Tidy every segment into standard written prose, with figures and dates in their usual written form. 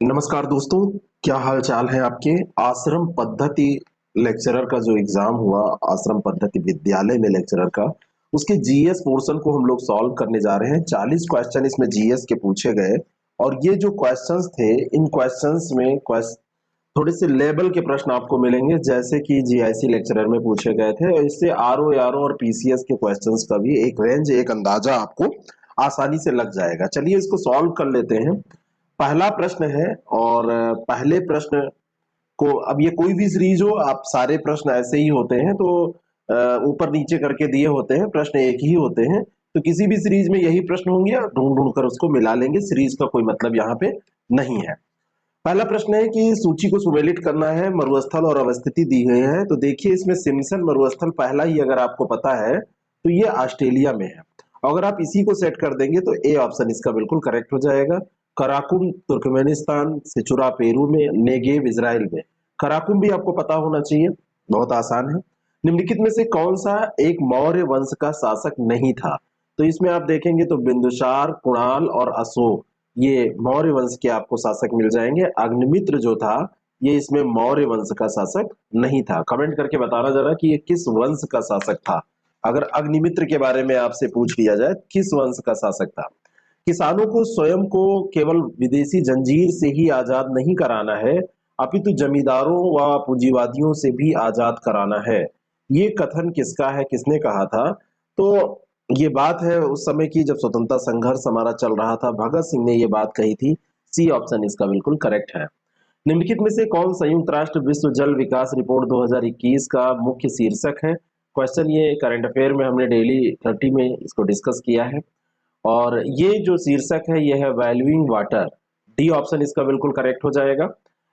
नमस्कार दोस्तों, क्या हाल चाल है आपके। आश्रम पद्धति लेक्चरर का जो एग्जाम हुआ, आश्रम पद्धति विद्यालय में लेक्चरर का, उसके जीएस पोर्शन को हम लोग सॉल्व करने जा रहे हैं। 40 क्वेश्चन इसमें जीएस के पूछे गए और ये जो क्वेश्चंस थे, इन क्वेश्चंस में थोड़े से लेवल के प्रश्न आपको मिलेंगे, जैसे कि जीआईसी लेक्चरर में पूछे गए थे, और इससे आरओ आरओ और पीसीएस के क्वेश्चंस का भी एक रेंज, एक अंदाजा आपको आसानी से लग जाएगा। चलिए इसको सॉल्व कर लेते हैं। पहला प्रश्न है और पहले प्रश्न को, अब ये कोई भी सीरीज हो, आप सारे प्रश्न ऐसे ही होते हैं, तो ऊपर नीचे करके दिए होते हैं, प्रश्न एक ही होते हैं, तो किसी भी सीरीज में यही प्रश्न होंगे, आप ढूंढ ढूंढ कर उसको मिला लेंगे। सीरीज का कोई मतलब यहाँ पे नहीं है। पहला प्रश्न है कि सूची को सुमेलित करना है, मरुस्थल और अवस्थिति दी गई है। तो देखिए इसमें सिम्पसन मरुस्थल पहला ही अगर आपको पता है तो ये ऑस्ट्रेलिया में है। अगर आप इसी को सेट कर देंगे तो ए ऑप्शन इसका बिल्कुल करेक्ट हो जाएगा। कराकुम तुर्कमेनिस्तान, सिचुरा पेरू में, नेगेव इजराइल में। कराकुम भी आपको पता होना चाहिए, बहुत आसान है। निम्नलिखित में से कौन सा एक मौर्य वंश का शासक नहीं था? तो इसमें आप देखेंगे तो बिंदुसार, कुणाल और अशोक, ये मौर्य वंश के आपको शासक मिल जाएंगे। अग्निमित्र जो था, ये इसमें मौर्य वंश का शासक नहीं था। कमेंट करके बताना जरा कि ये किस वंश का शासक था। अगर अग्निमित्र के बारे में आपसे पूछ लिया जाए किस वंश का शासक था। किसानों को स्वयं को केवल विदेशी जंजीर से ही आजाद नहीं कराना है, अपितु जमींदारों व पूंजीवादियों से भी आजाद कराना है। ये कथन किसका है, किसने कहा था? तो ये बात है उस समय की जब स्वतंत्रता संघर्ष हमारा चल रहा था, भगत सिंह ने ये बात कही थी। सी ऑप्शन इसका बिल्कुल करेक्ट है। निम्नलिखित में से कौन संयुक्त राष्ट्र विश्व जल विकास रिपोर्ट 2021 का मुख्य शीर्षक है? क्वेश्चन ये करंट अफेयर में हमने डेली 30 में इसको डिस्कस किया है और ये जो शीर्षक है ये है वैल्यूइंग वाटर। डी ऑप्शन इसका बिल्कुल करेक्ट हो जाएगा।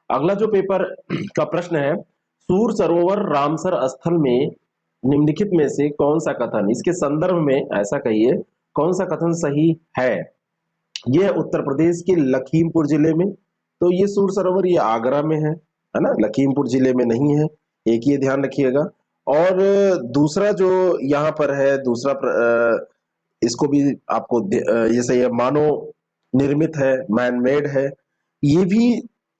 अगला जो पेपर का प्रश्न है, सूर सरोवर रामसर स्थल में निम्नलिखित में से कौन सा कथन, इसके संदर्भ में ऐसा कहिए कौन सा कथन सही है? ये उत्तर प्रदेश के लखीमपुर जिले में। तो ये सूर सरोवर ये आगरा में है ना, लखीमपुर जिले में नहीं है, एक ये ध्यान रखिएगा। और दूसरा जो यहाँ पर है, दूसरा इसको भी आपको ये सही है, मानव निर्मित है, मैन मेड है, ये भी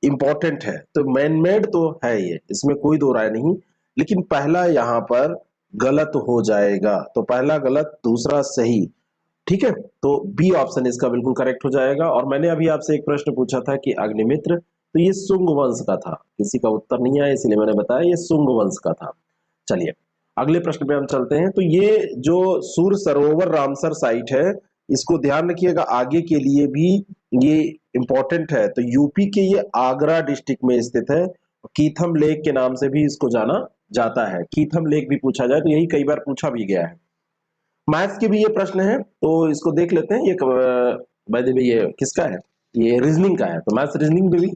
इंपॉर्टेंट है। तो मैन मेड तो है ये, इसमें कोई दो राय नहीं, लेकिन पहला यहाँ पर गलत हो जाएगा। तो पहला गलत, दूसरा सही। ठीक है, तो बी ऑप्शन इसका बिल्कुल करेक्ट हो जाएगा। और मैंने अभी आपसे एक प्रश्न पूछा था कि अग्निमित्र, तो ये सुंग वंश का था, किसी का उत्तर नहीं आया इसलिए मैंने बताया ये सुंग वंश का था। चलिए अगले प्रश्न पे हम चलते हैं। तो ये जो सूर सरोवर रामसर साइट है, इसको ध्यान रखिएगा, आगे के लिए भी ये इंपॉर्टेंट है। तो यूपी के ये आगरा डिस्ट्रिक्ट में स्थित है। कीथम लेक के नाम से भी इसको जाना जाता है। कीथम लेक भी पूछा जाए तो यही कई बार पूछा भी गया है। मैथ्स के भी ये प्रश्न है, तो इसको देख लेते हैं। ये बाय द वे ये किसका है, ये रीजनिंग का है, तो मैथ्स रीजनिंग में भी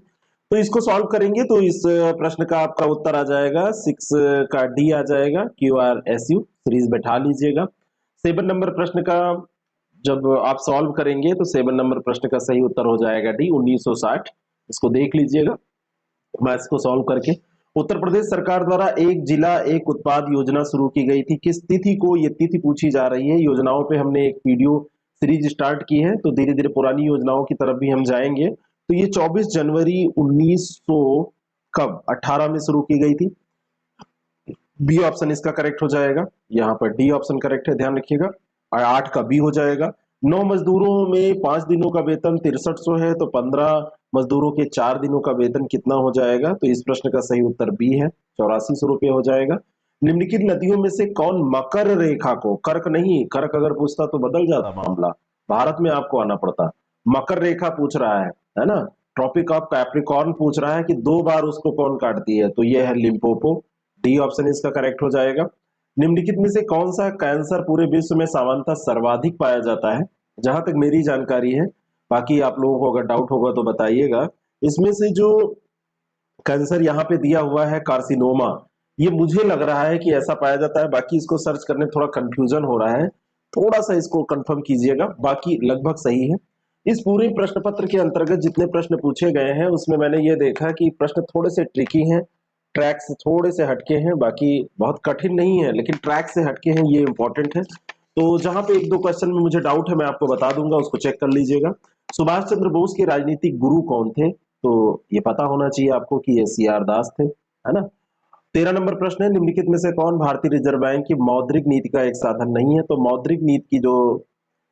तो इसको सॉल्व करेंगे तो इस प्रश्न का आपका उत्तर आ जाएगा 6 का डी आ जाएगा, QRSU सीरीज बैठा लीजिएगा। 7 नंबर प्रश्न का जब आप सॉल्व करेंगे तो 7 नंबर प्रश्न का सही उत्तर हो जाएगा डी, 1960। इसको देख लीजिएगा मैथ्स को सॉल्व करके। उत्तर प्रदेश सरकार द्वारा एक जिला एक उत्पाद योजना शुरू की गई थी, किस तिथि को? ये तिथि पूछी जा रही है। योजनाओं पे हमने एक वीडियो सीरीज स्टार्ट की है, तो धीरे धीरे पुरानी योजनाओं की तरफ भी हम जाएंगे। तो ये 24 जनवरी 1900 कब 18 में शुरू की गई थी। बी ऑप्शन इसका करेक्ट हो जाएगा। यहाँ पर डी ऑप्शन करेक्ट है, ध्यान रखिएगा। और 8 का बी हो जाएगा। 9 मजदूरों में 5 दिनों का वेतन 6300 है, तो 15 मजदूरों के 4 दिनों का वेतन कितना हो जाएगा? तो इस प्रश्न का सही उत्तर बी है, 8400 रुपये हो जाएगा। निम्नलिखित नदियों में से कौन मकर रेखा को, कर्क नहीं, कर्क अगर पूछता तो बदल जाता मामला, भारत में आपको आना पड़ता। मकर रेखा पूछ रहा है ना, ट्रॉपिक ऑफ कैप्रिकॉर्न पूछ रहा है कि 2 बार उसको कौन काटती है? तो यह है लिम्पोपो। डी ऑप्शन इसका करेक्ट हो जाएगा। निम्नलिखित में से कौन सा कैंसर पूरे विश्व में सामान्यतः सर्वाधिक पाया जाता है? जहां तक मेरी जानकारी है, बाकी आप लोगों को अगर डाउट होगा तो बताइएगा। इसमें से जो कैंसर यहाँ पे दिया हुआ है कार्सिनोमा, ये मुझे लग रहा है कि ऐसा पाया जाता है, बाकी इसको सर्च करने थोड़ा कंफ्यूजन हो रहा है, थोड़ा सा इसको कंफर्म कीजिएगा, बाकी लगभग सही है। इस पूरे प्रश्न पत्र के अंतर्गत जितने प्रश्न पूछे गए हैं उसमें मैंने ये देखा कि प्रश्न थोड़े से ट्रिकी हैं, ट्रैक से थोड़े से हटके हैं, बाकी बहुत कठिन नहीं है लेकिन ट्रैक से हटके हैं, ये इंपॉर्टेंट है। तो जहां पे एक दो क्वेश्चन में मुझे डाउट है मैं आपको बता दूंगा, उसको चेक कर लीजिएगा। सुभाष चंद्र बोस के राजनीतिक गुरु कौन थे? तो ये पता होना चाहिए आपको कि ये सी आर दास थे, है ना। 13 नंबर प्रश्न है, निम्नलिखित में से कौन भारतीय रिजर्व बैंक की मौद्रिक नीति का एक साधन नहीं है? तो मौद्रिक नीति की जो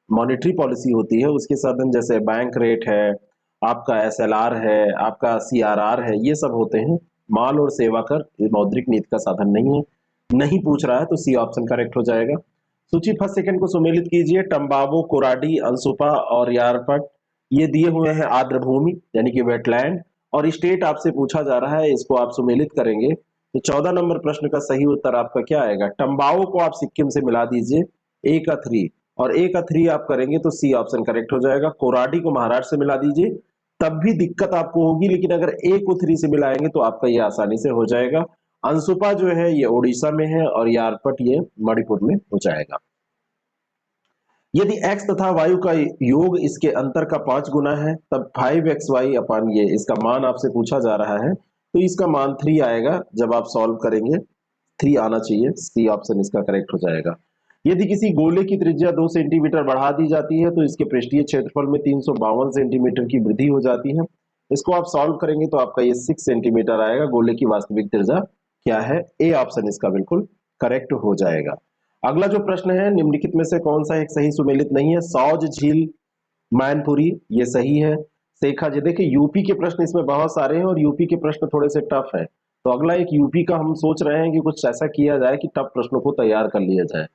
मॉनेटरी पॉलिसी होती है उसके साधन जैसे बैंक रेट है, आपका एसएलआर है, आपका सीआरआर है, ये सब होते हैं। माल और सेवा कर ये मौद्रिक नीति का साधन नहीं है। नहीं पूछ रहा है तो सी ऑप्शन करेक्ट हो जाएगा। सूची फर्स्ट सेकंड को सुमेलित कीजिए। टम्बावो, कोराडी, अंसुपा और यारपट ये दिए हुए हैं आर्द्र भूमि यानी कि वेटलैंड, और स्टेट आपसे पूछा जा रहा है, इसको आप सुमेलित करेंगे तो 14 नंबर प्रश्न का सही उत्तर आपका क्या आएगा? टम्बाओ को आप सिक्किम से मिला दीजिए, ए का 3, और ए का 3 आप करेंगे तो सी ऑप्शन करेक्ट हो जाएगा। कोराडी को महाराष्ट्र से मिला दीजिए, तब भी दिक्कत आपको होगी, लेकिन अगर ए को 3 से मिलाएंगे तो आपका ये आसानी से हो जाएगा। अंसुपा जो है ये ओडिशा में है और यारपट ये मणिपुर में हो जाएगा। यदि x तथा y का योग इसके अंतर का 5 गुना है तब 5xy अपान ये इसका मान आपसे पूछा जा रहा है, तो इसका मान 3 आएगा। जब आप सॉल्व करेंगे 3 आना चाहिए, सी ऑप्शन इसका करेक्ट हो जाएगा। यदि किसी गोले की त्रिज्या 2 सेंटीमीटर बढ़ा दी जाती है तो इसके पृष्ठीय क्षेत्रफल में 352 सेंटीमीटर की वृद्धि हो जाती है। इसको आप सॉल्व करेंगे तो आपका ये 6 सेंटीमीटर आएगा। गोले की वास्तविक त्रिज्या क्या है? ए ऑप्शन इसका बिल्कुल करेक्ट हो जाएगा। अगला जो प्रश्न है, निम्नलिखित में से कौन सा एक सही सुमेलित नहीं है? सौज झील, मैनपुरी, ये सही है। शेखा जी, देखिए यूपी के प्रश्न इसमें बहुत सारे हैं और यूपी के प्रश्न थोड़े से टफ है, तो अगला एक यूपी का हम सोच रहे हैं कि कुछ ऐसा किया जाए कि टफ प्रश्नों को तैयार कर लिया जाए।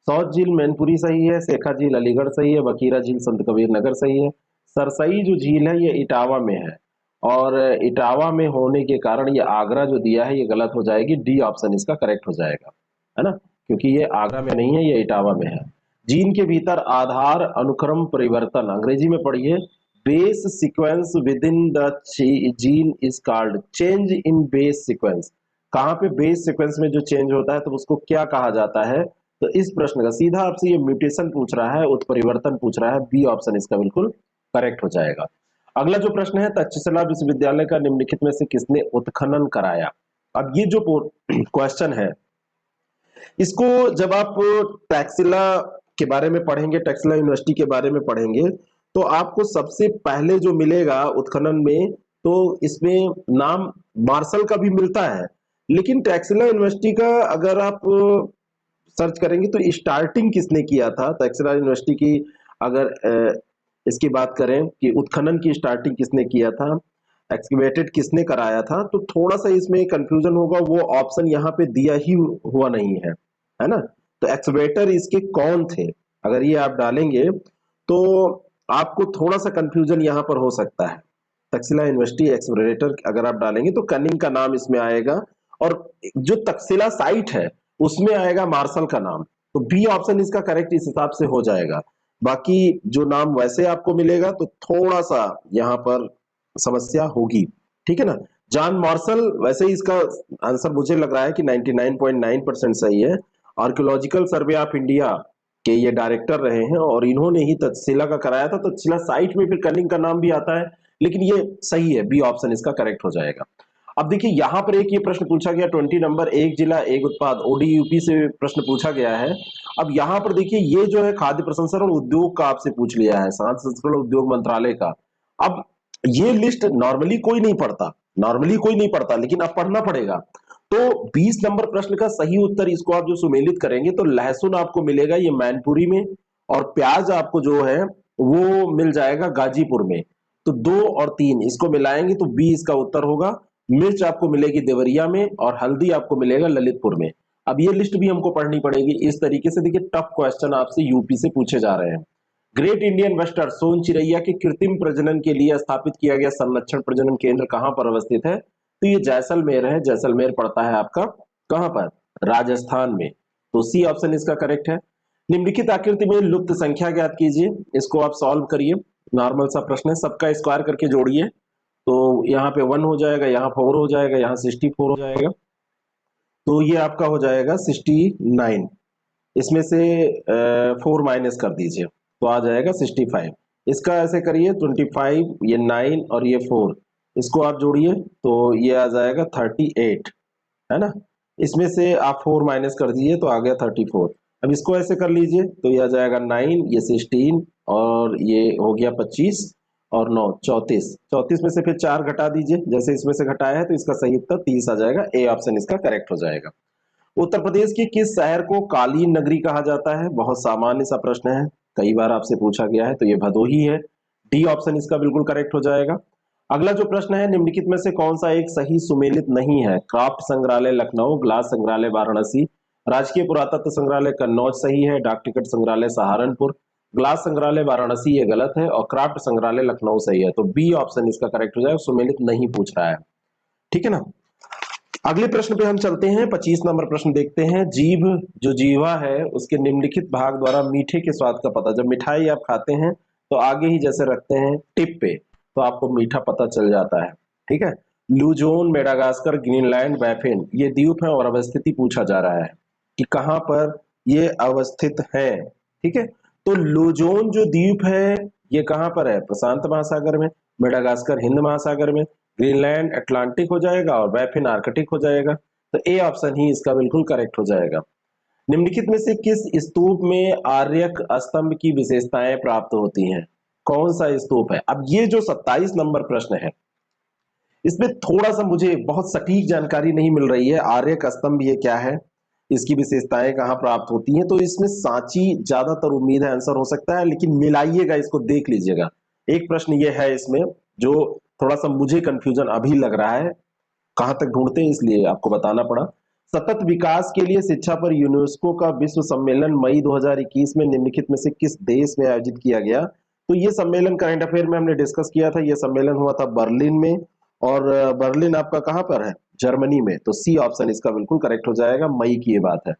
सौज झील मैनपुरी सही है, शेखा झील अलीगढ़ सही है, बकीरा झील संत कबीर नगर सही है। सरसई जो झील है ये इटावा में है, और इटावा में होने के कारण ये आगरा जो दिया है ये गलत हो जाएगी। डी ऑप्शन इसका करेक्ट हो जाएगा, है ना, क्योंकि ये आगरा में नहीं है, ये इटावा में है। जीन के भीतर आधार अनुक्रम परिवर्तन, अंग्रेजी में पढ़िए, base sequence with in the gene is called change in base sequence. कहाँ पे बेस सीक्वेंस में जो चेंज होता है तो उसको क्या कहा जाता है? तो इस प्रश्न का सीधा आपसे ये म्यूटेशन पूछ रहा है, उत्परिवर्तन पूछ रहा है। बी ऑप्शन इसका बिल्कुल करेक्ट हो जाएगा। अगला जो प्रश्न है, तक्षशिला विश्वविद्यालय का निम्नलिखित में से किसने उत्खनन कराया? अब ये जो क्वेश्चन है, इसको जब आप टैक्सिला के बारे में पढ़ेंगे, टैक्सिला यूनिवर्सिटी के बारे में पढ़ेंगे, तो आपको सबसे पहले जो मिलेगा उत्खनन में, तो इसमें नाम मार्शल का भी मिलता है, लेकिन टैक्सिला यूनिवर्सिटी का अगर आप सर्च करेंगे तो स्टार्टिंग किसने किया था टैक्सिला यूनिवर्सिटी की, अगर इसकी बात करें कि उत्खनन की स्टार्टिंग किसने किया था, एक्सकेवेटेड किसने कराया था, तो थोड़ा सा इसमें कंफ्यूजन होगा, वो ऑप्शन यहाँ पे दिया ही हुआ नहीं है ना। तो एक्सकेवेटर इसके कौन थे, अगर ये आप डालेंगे तो आपको थोड़ा सा कंफ्यूजन यहाँ पर हो सकता है। तक्षशिला यूनिवर्सिटी एक्सकेवेटर अगर आप डालेंगे तो कनिंग का नाम इसमें आएगा, और जो तक्षशिला साइट है उसमें आएगा मार्शल का नाम, तो बी ऑप्शन इसका करेक्ट इस हिसाब से हो जाएगा। बाकी जो नाम वैसे आपको मिलेगा तो थोड़ा सा यहाँ पर समस्या होगी, ठीक है ना। जॉन मार्शल, वैसे ही इसका आंसर मुझे लग रहा है कि 99.9% सही है। आर्कियोलॉजिकल सर्वे ऑफ इंडिया के ये डायरेक्टर रहे हैं और इन्होंने ही तक्षशिला का कराया था। तक्षशिला साइट में फिर कनिंग का नाम भी आता है, लेकिन ये सही है, बी ऑप्शन इसका करेक्ट हो जाएगा। अब देखिए यहाँ पर एक ये प्रश्न पूछा गया 20 नंबर, एक जिला एक उत्पाद, ओडीयूपी से प्रश्न पूछा गया है। अब यहाँ पर देखिए ये जो है खाद्य प्रसंस्करण उद्योग का आपसे पूछ लिया है, खाद्य प्रसंस्करण उद्योग मंत्रालय का। अब ये लिस्ट नॉर्मली कोई नहीं पढ़ता, लेकिन अब पढ़ना पड़ेगा। तो 20 नंबर प्रश्न का सही उत्तर, इसको आप जो सुमेलित करेंगे तो लहसुन आपको मिलेगा ये मैनपुरी में, और प्याज आपको जो है वो मिल जाएगा गाजीपुर में। तो 2 और 3 इसको मिलाएंगे तो बी इसका उत्तर होगा। मिर्च आपको मिलेगी देवरिया में, और हल्दी आपको मिलेगा ललितपुर में। अब ये लिस्ट भी हमको पढ़नी पड़ेगी। इस तरीके से देखिए टफ क्वेश्चन आपसे यूपी से पूछे जा रहे हैं। ग्रेट इंडियन वेस्टर सोन चिरैया के कृत्रिम प्रजनन के लिए स्थापित किया गया संरक्षण प्रजनन केंद्र कहां पर अवस्थित है? तो ये जैसलमेर है। जैसलमेर पड़ता है आपका कहां पर? राजस्थान में। तो सी ऑप्शन इसका करेक्ट है। निम्नलिखित आकृति में लुप्त संख्या ज्ञात कीजिए, इसको आप सॉल्व करिए। नॉर्मल सा प्रश्न है, सबका स्क्वायर करके जोड़िए, तो यहाँ पे 1 हो जाएगा, यहाँ 4 हो जाएगा, यहाँ 64 हो जाएगा, तो ये आपका हो जाएगा 69। इसमें से 4 माइनस कर दीजिए तो आ जाएगा 65। इसका ऐसे करिए 25, ये 9 और ये 4, इसको आप जोड़िए तो ये आ जाएगा 38, है ना। इसमें से आप 4 माइनस कर दीजिए तो आ गया 34। अब इसको ऐसे कर लीजिए तो ये आ जाएगा 9, ये 16 और ये हो गया 25, और 9 34। 34 में से फिर 4 घटा दीजिए, जैसे इसमें से घटाया है तो इसका सही उत्तर 30 आ जाएगा। ए ऑप्शन इसका करेक्ट हो जाएगा। उत्तर प्रदेश के किस शहर को कालीन नगरी कहा जाता है? बहुत सामान्य सा प्रश्न है, कई बार आपसे पूछा गया है, तो ये भदोही है। डी ऑप्शन इसका बिल्कुल करेक्ट हो जाएगा। अगला जो प्रश्न है, निम्नलिखित में से कौन सा एक सही सुमेलित नहीं है? क्राफ्ट संग्रहालय लखनऊ, ग्लास संग्रहालय वाराणसी, राजकीय पुरातत्व संग्रहालय कन्नौज सही है, डाक टिकट संग्रहालय सहारनपुर, ग्लास संग्रहालय वाराणसी ये गलत है, और क्राफ्ट संग्रहालय लखनऊ सही है। तो बी ऑप्शन इसका करेक्ट हो जाएगा, सुमेलित नहीं पूछ रहा है। ठीक है ना। अगले प्रश्न पे हम चलते हैं, 25 नंबर प्रश्न देखते हैं। जीभ जो जीवा है उसके निम्नलिखित भाग द्वारा मीठे के स्वाद का पता, जब मिठाई आप खाते हैं तो आगे ही जैसे रखते हैं टिप पे, तो आपको मीठा पता चल जाता है। ठीक है। लुजोन, मेडागास्कर, ग्रीनलैंड, बैफिन ये द्वीप है और अवस्थिति पूछा जा रहा है कि कहां पर ये अवस्थित है। ठीक है। तो लुजोन जो द्वीप है ये कहां पर है? प्रशांत महासागर में, मेडागास्कर हिंद महासागर में, ग्रीनलैंड अटलांटिक हो जाएगा और बैफिन आर्कटिक हो जाएगा। तो ए ऑप्शन ही इसका बिल्कुल करेक्ट हो जाएगा। निम्नलिखित में से किस स्तूप में आर्यक स्तंभ की विशेषताएं प्राप्त होती हैं? कौन सा स्तूप है? अब ये जो 27 नंबर प्रश्न है इसमें थोड़ा सा मुझे बहुत सटीक जानकारी नहीं मिल रही है। आर्यक स्तंभ ये क्या है, इसकी विशेषताएं कहाँ प्राप्त होती हैं? तो इसमें सांची ज्यादातर उम्मीद है आंसर हो सकता है, लेकिन मिलाइएगा, इसको देख लीजिएगा। एक प्रश्न ये है इसमें जो थोड़ा सा मुझे कंफ्यूजन अभी लग रहा है, कहां तक ढूंढते हैं इसलिए आपको बताना पड़ा। सतत विकास के लिए शिक्षा पर यूनेस्को का विश्व सम्मेलन मई 2021 में निम्नलिखित में से किस देश में आयोजित किया गया? तो ये सम्मेलन करंट अफेयर में हमने डिस्कस किया था। ये सम्मेलन हुआ था बर्लिन में, और बर्लिन आपका कहां पर है? जर्मनी में। तो सी ऑप्शन इसका बिल्कुल करेक्ट हो जाएगा, मई की ये बात है।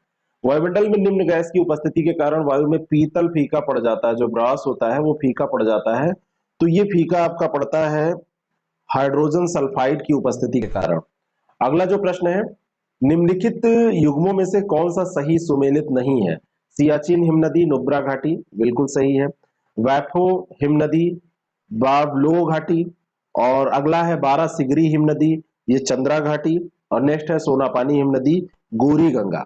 वायुमंडल में निम्न गैस की उपस्थिति के कारण वायु में पीतल फीका पड़ जाता है, जो ब्रास होता है वो फीका पड़ जाता है। तो ये फीका आपका पड़ता है हाइड्रोजन सल्फाइड की उपस्थिति के कारण। अगला जो प्रश्न है, निम्नलिखित युग्मों में से कौन सा सही सुमेलित नहीं है? सियाचिन हिमनदी, नुब्रा घाटी बिल्कुल सही है। वैफो हिमनदी, बावलो घाटी, और अगला है बारह सिगरी हिमनदी, ये चंद्रा घाटी, और नेक्स्ट है सोनापानी हिमनदी, गोरी गंगा।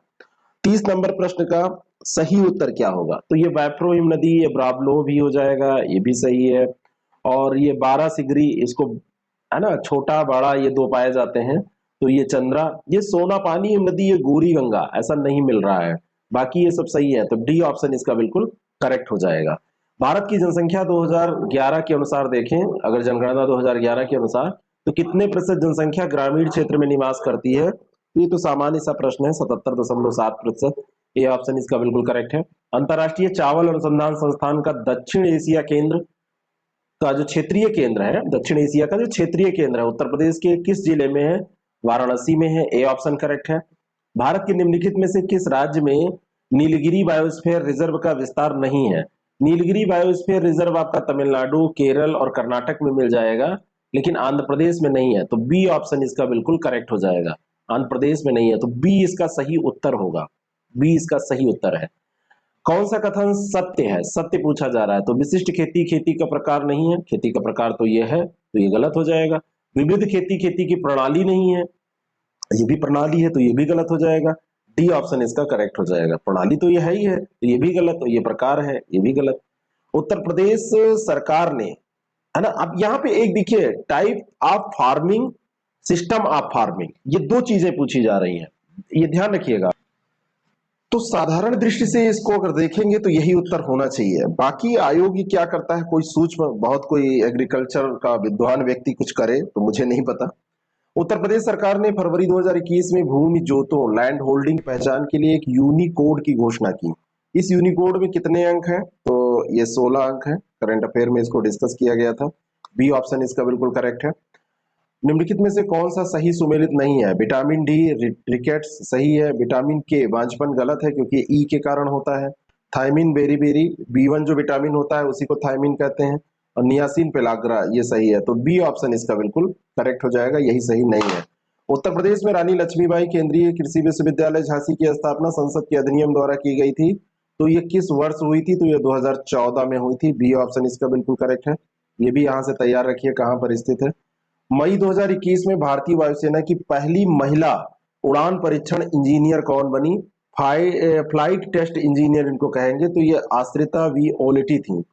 30 नंबर प्रश्न का सही उत्तर क्या होगा? तो ये वैफ्रो हिमनदी, ये ब्रावलो भी हो जाएगा, ये भी सही है। और ये बारह सिगरी, इसको है ना छोटा बड़ा ये दो पाए जाते हैं। तो ये चंद्रा, ये सोना पानी नदी, ये गोरी गंगा, ऐसा नहीं मिल रहा है। बाकी ये सब सही है, तो डी ऑप्शन इसका बिल्कुल करेक्ट हो जाएगा। भारत की जनसंख्या 2011 के अनुसार देखें, अगर जनगणना 2011 के अनुसार, तो कितने प्रतिशत जनसंख्या ग्रामीण क्षेत्र में निवास करती है? ये तो सामान्य सा प्रश्न है, 77.7%। ये ऑप्शन इसका बिल्कुल करेक्ट है। अंतरराष्ट्रीय चावल अनुसंधान संस्थान का दक्षिण एशिया केंद्र का जो क्षेत्रीय केंद्र है, दक्षिण एशिया का जो क्षेत्रीय केंद्र है, उत्तर प्रदेश के किस जिले में है? वाराणसी में है। ए ऑप्शन करेक्ट है। भारत के निम्नलिखित में से किस राज्य में नीलगिरी बायोस्फीयर रिजर्व का विस्तार नहीं है? नीलगिरी बायोस्फीयर रिजर्व आपका तमिलनाडु, केरल और कर्नाटक में मिल जाएगा, लेकिन आंध्र प्रदेश में नहीं है। तो बी ऑप्शन इसका बिल्कुल करेक्ट हो जाएगा, आंध्र प्रदेश में नहीं है। तो बी इसका सही उत्तर होगा, बी इसका सही उत्तर है। कौन सा कथन सत्य है? सत्य पूछा जा रहा है। तो विशिष्ट खेती खेती का प्रकार नहीं है, खेती का प्रकार तो ये है, तो ये गलत हो जाएगा। विविध खेती खेती की प्रणाली नहीं है, ये भी प्रणाली है, तो ये भी गलत हो जाएगा। डी ऑप्शन इसका करेक्ट हो जाएगा। प्रणाली तो ये है ही है, तो ये भी गलत, तो ये प्रकार है, ये भी गलत। उत्तर प्रदेश सरकार ने, है ना, अब यहाँ पे एक देखिए, type of farming, system of farming, ये दो चीजें पूछी जा रही हैं, ये ध्यान रखिएगा। तो साधारण दृष्टि से इसको अगर देखेंगे तो यही उत्तर होना चाहिए। बाकी आयोग ये क्या करता है, कोई सूक्ष्म बहुत कोई एग्रीकल्चर का विद्वान व्यक्ति कुछ करे तो मुझे नहीं पता। उत्तर प्रदेश सरकार ने फरवरी 2021 में भूमि जोतों लैंड होल्डिंग पहचान के लिए एक यूनिकोड की घोषणा की। इस यूनिकोड में कितने अंक हैं? तो ये 16 अंक हैं। करंट अफेयर में इसको डिस्कस किया गया था। बी ऑप्शन इसका बिल्कुल करेक्ट है। निम्नलिखित में से कौन सा सही सुमेलित नहीं है? विटामिन डी रिकेट्स सही है। विटामिन के वांछपन गलत है क्योंकि ई के कारण होता है। थायमिन बेरीबेरी, बी1 जो विटामिन होता है उसी को थायमिन कहते हैं। और नियासिन पेलाग्रा ये सही है। तो बी ऑप्शन इसका बिल्कुल करेक्ट हो जाएगा, यही सही नहीं है। उत्तर प्रदेश में रानी लक्ष्मीबाई केंद्रीय कृषि विश्वविद्यालय झांसी की स्थापना संसद के अधिनियम द्वारा की गई थी। तो ये किस वर्ष हुई थी? तो ये 2014 में हुई थी। बी ऑप्शन इसका बिल्कुल करेक्ट है। ये भी यहाँ से तैयार रखिए कहाँ पर स्थित है। मई 2021 में भारतीय वायुसेना की पहली महिला उड़ान परीक्षण इंजीनियर कौन बनी? फ्लाइट टेस्ट इंजीनियर इनको कहेंगे। तो ये आश्रिता वी ओलेटी थी।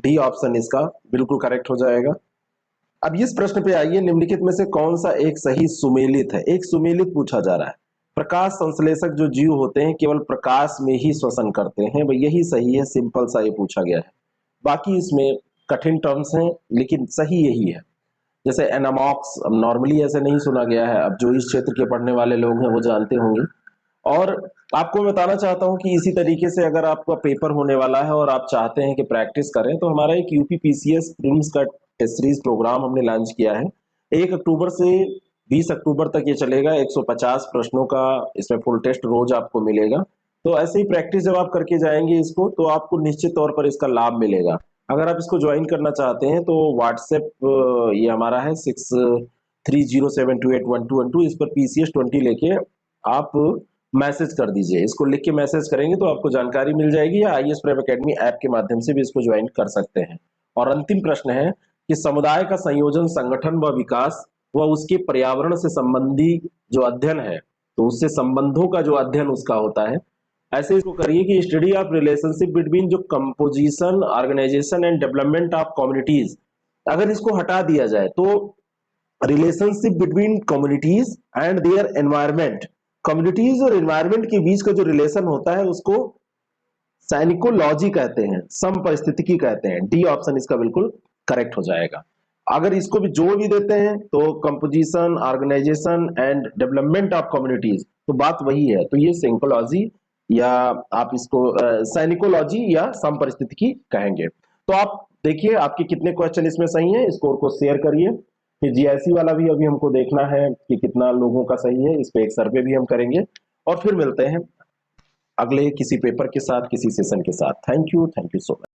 डी ऑप्शन इसका बिल्कुल करेक्ट हो जाएगा। अब इस प्रश्न पे आइए, निम्नलिखित में से कौन सा एक सही सुमेलित है? एक सुमेलित पूछा जा रहा है। प्रकाश संश्लेषक जो जीव होते हैं केवल प्रकाश में ही श्वसन करते हैं, भाई यही सही है, सिंपल सा ये पूछा गया है। बाकी इसमें कठिन टर्म्स हैं लेकिन सही यही है। जैसे एनामॉक्स, अब नॉर्मली ऐसे नहीं सुना गया है, अब जो इस क्षेत्र के पढ़ने वाले लोग हैं वो जानते होंगे। और आपको मैं बताना चाहता हूं कि इसी तरीके से अगर आपका पेपर होने वाला है और आप चाहते हैं कि प्रैक्टिस करें, तो हमारा एक यूपीपीसीएस प्रीलिम्स का टेस्ट सीरीज प्रोग्राम हमने लॉन्च किया है। 1 अक्टूबर से 20 अक्टूबर तक ये चलेगा। 150 प्रश्नों का इसमें फुल टेस्ट रोज आपको मिलेगा। तो ऐसे ही प्रैक्टिस जब आप करके जाएंगे इसको, तो आपको निश्चित तौर पर इसका लाभ मिलेगा। अगर आप इसको ज्वाइन करना चाहते हैं तो व्हाट्सएप ये हमारा है 6307281212, इस पर PCS20 लेके आप मैसेज कर दीजिए। इसको लिख के मैसेज करेंगे तो आपको जानकारी मिल जाएगी, या IAS प्रेप एकेडमी ऐप के माध्यम से भी इसको ज्वाइन कर सकते हैं। और अंतिम प्रश्न है कि समुदाय का संयोजन, संगठन व विकास व उसके पर्यावरण से संबंधी जो अध्ययन है, तो उससे संबंधों का जो अध्ययन उसका होता है। ऐसे इसको करिए कि स्टडी ऑफ रिलेशनशिप बिटवीन जो composition, organisation and development of communities, अगर इसको हटा दिया जाए तो relationship between communities and their environment, communities और एनवायरमेंट के बीच का जो रिलेशन होता है उसको साइनिकोलॉजी कहते हैं, समपरिस्थितिकी कहते हैं। डी ऑप्शन इसका बिल्कुल करेक्ट हो जाएगा। अगर इसको भी जोड़ भी देते हैं तो composition, organisation and development of communities, तो बात वही है। तो ये साइकोलॉजी या आप इसको साइनिकोलॉजी या समपरिस्थितिकी कहेंगे। तो आप देखिए आपके कितने क्वेश्चन इसमें सही है, स्कोर को शेयर करिए। फिर जीआईसी वाला भी अभी हमको देखना है कि कितना लोगों का सही है, इस पे एक सर्वे भी हम करेंगे। और फिर मिलते हैं अगले किसी पेपर के साथ, किसी सेशन के साथ। Thank you so much.